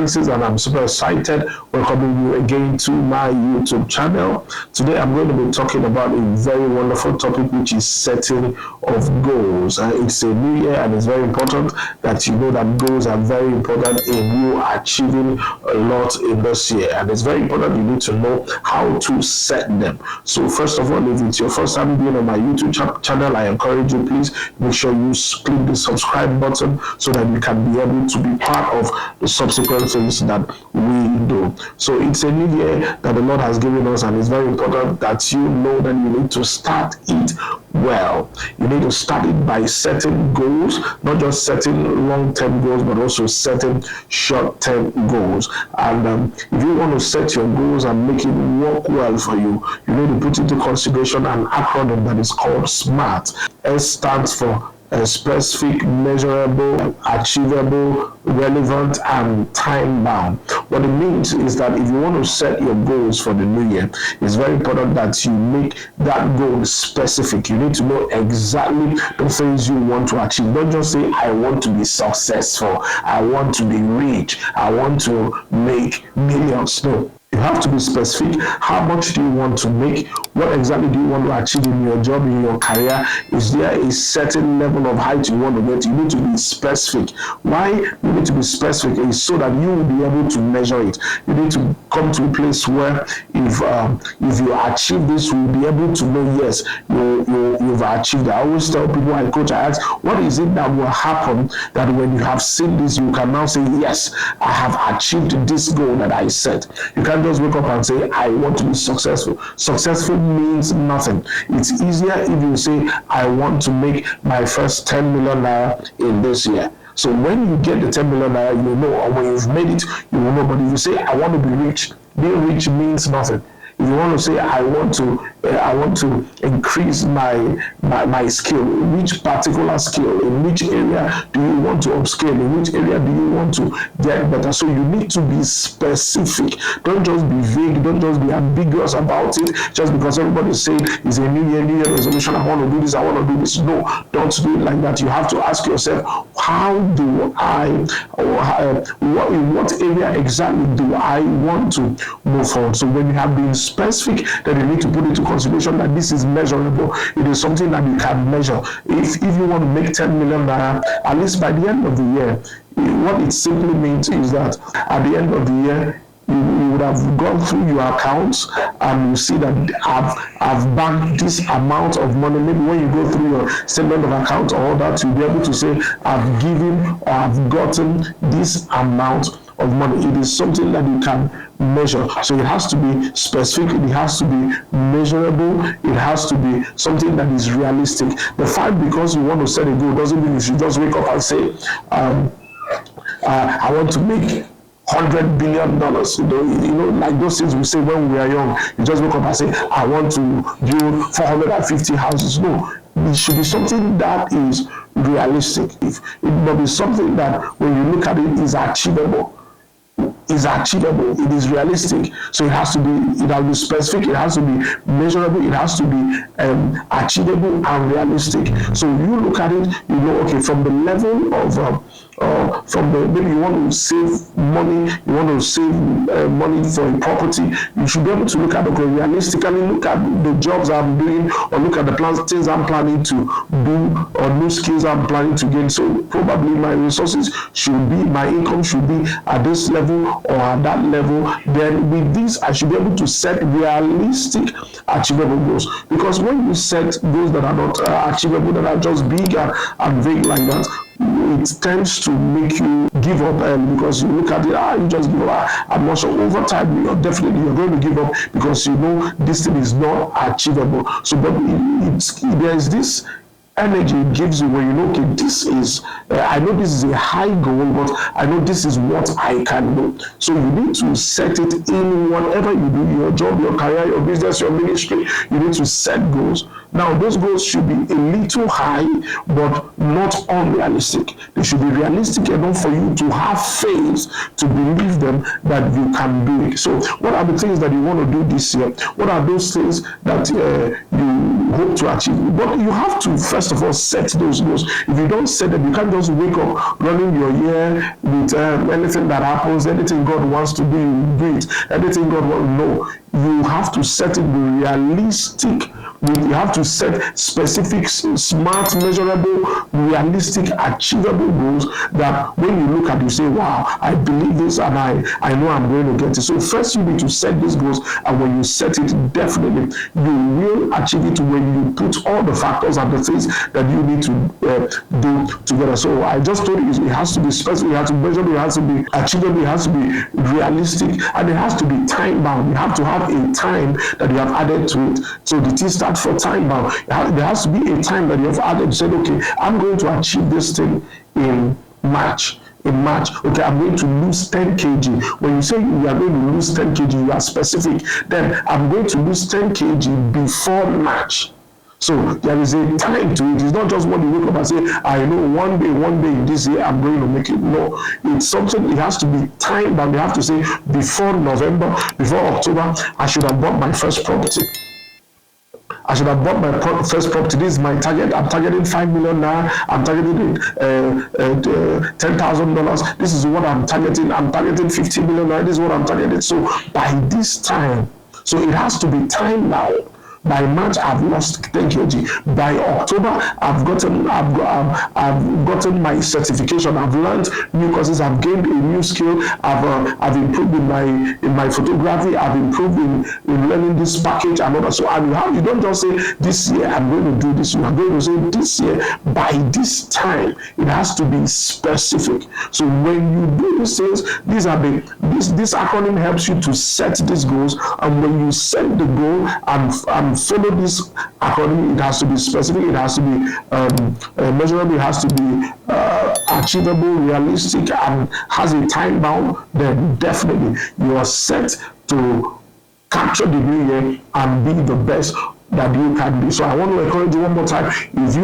Francis, and I'm super excited welcoming you again to my YouTube channel. Today I'm going to be talking about a very wonderful topic, which is setting of goals. It's a new year, and it's very important that you know that goals are very important in you achieving a lot in this year. And it's very important you need to know how to set them. So first of all, if it's your first time being on my YouTube channel, I encourage you, please make sure you click the subscribe button so that you can be able to be part of the subsequent things that we do. So it's a new year that the Lord has given us, and it's very important that you know that you need to start it well. You need to start it by setting goals, not just setting long-term goals, but also setting short-term goals. And if you want to set your goals and make it work well for you, you need to put into consideration an acronym that is called SMART. S stands for specific, measurable, achievable, relevant, and time-bound. What it means is that if you want to set your goals for the new year, it's very important that you make that goal specific. You need to know exactly the things you want to achieve. Don't just say, I want to be successful, I want to be rich, I want to make millions. No. You have to be specific. How much do you want to make? What exactly do you want to achieve in your job, in your career? Is there a certain level of height you want to get? You need to be specific. Why you need to be specific is so that you will be able to measure it. You need to come to a place where if you achieve this, you will be able to know, yes, you've achieved it. I always tell people, I coach, I ask, what is it that will happen that when you have seen this, you can now say, yes, I have achieved this goal that I set. You can't just wake up and say, I want to be successful. Successful means nothing. It's easier if you say, I want to make my first 10 million naira in this year. So when you get the 10 million naira, you will know, or when you've made it, you will know. But if you say, I want to be rich, being rich means nothing. If you want to say, I want to increase my skill, which particular skill, in which area do you want to upscale, in which area do you want to get better? So you need to be specific. Don't just be vague, don't just be ambiguous about it, just because everybody is saying it's a new year resolution, I want to do this, I want to do this. No, don't do it like that. You have to ask yourself, how do I, in what area exactly do I want to move forward? So when you have been specific, then you need to put into consideration that this is measurable. It is something that you can measure. If you want to make 10 million naira, at least by the end of the year, what it simply means is that at the end of the year, you would have gone through your accounts and you see that I've banked this amount of money. Maybe when you go through your statement of account or all that, you'll be able to say, I've given or I've gotten this amount of money. It is something that you can measure. So it has to be specific, it has to be measurable, it has to be something that is realistic. The fact because you want to set a goal doesn't mean you should just wake up and say, I want to make $100 billion. You know, like those things we say when we are young. You just wake up and say, I want to build 450 houses. No, it should be something that is realistic. It must be something that when you look at it is achievable. It is realistic. So it has to be specific, it has to be measurable, it has to be achievable and realistic. So you look at it, you know, okay, from the level of maybe you want to save money, you want to save money for a property, you should be able to look at, okay, realistically look at the jobs I'm doing, or look at the things I'm planning to do, or new skills I'm planning to gain. So probably my resources should be, my income should be at this level or at that level. Then with this, I should be able to set realistic, achievable goals. Because when you set goals that are not achievable, that are just big and vague like that, it tends to make you give up, because you look at it, you just give up. I'm not sure. Over time, you're going to give up because you know this thing is not achievable. So, but there is this energy it gives you when you know, okay, this is, I know this is a high goal, but I know this is what I can do. So you need to set it in whatever you do, your job, your career, your business, your ministry. You need to set goals Now, those goals should be a little high, but not unrealistic. They should be realistic enough for you to have faith to believe them that you can do it. So, what are the things that you want to do this year? What are those things that you hope to achieve? But you have to, first of all, set those goals. If you don't set them, you can't just wake up running your year with anything that happens, anything God wants to do, you do it. Anything God wants, no. You have to set it realistic. You have to set specific, smart, measurable, realistic, achievable goals that when you look at it, you say, wow, I believe this and I know I'm going to get it. So first you need to set these goals, and when you set it, definitely you will achieve it when you put all the factors and the things that you need to do together. So I just told you, it has to be specific, it has to be measurable, it has to be achievable, it has to be realistic, and it has to be time bound. You have to have a time that you have added to it. So the T stands for time bound. There has to be a time that you have added. Said, okay, I'm going to achieve this thing in March. Okay, I'm going to lose 10 kg. When you say you are going to lose 10 kg, you are specific. Then I'm going to lose 10 kg before March. So there is a time to it. It's not just when you wake up and say, I know one day this year I'm going to make it. No, it's something, it has to be time bound. You have to say, before November, before October, I should have bought my first property. I should have bought my first property. This is my target. I'm targeting 5 million now. I'm targeting $10,000. This is what I'm targeting. I'm targeting 50 million now. This is what I'm targeting. So by this time, so it has to be time now. By March, I've lost 10 kg. By October, I've gotten my certification. I've learned new courses. I've gained a new skill. I've improved in my photography. I've improved in learning this package and all that. So you don't just say, this year I'm going to do this. You are going to say, this year, by this time. It has to be specific. So when you do these things, this acronym helps you to set these goals. And when you set the goal and follow this acronym, it has to be specific, it has to be measurable, it has to be achievable, realistic, and has a time bound. Then definitely you are set to capture the new year and be the best that you can be. So I want to encourage you one more time. If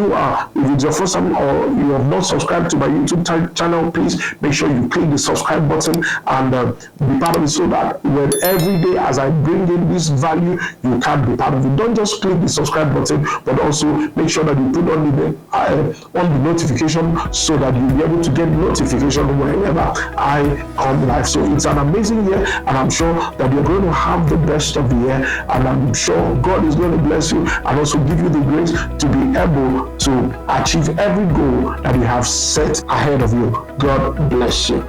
it's your first time or you have not subscribed to my YouTube channel, please make sure you click the subscribe button and be part of it, so that when every day as I bring in this value, you can be part of it. Don't just click the subscribe button, but also make sure that you put on the notification, so that you'll be able to get notification whenever I come live. So it's an amazing year, and I'm sure that you're going to have the best of the year, and I'm sure God is going to bless you and also give you the grace to be able to achieve every goal that you have set ahead of you. God bless you.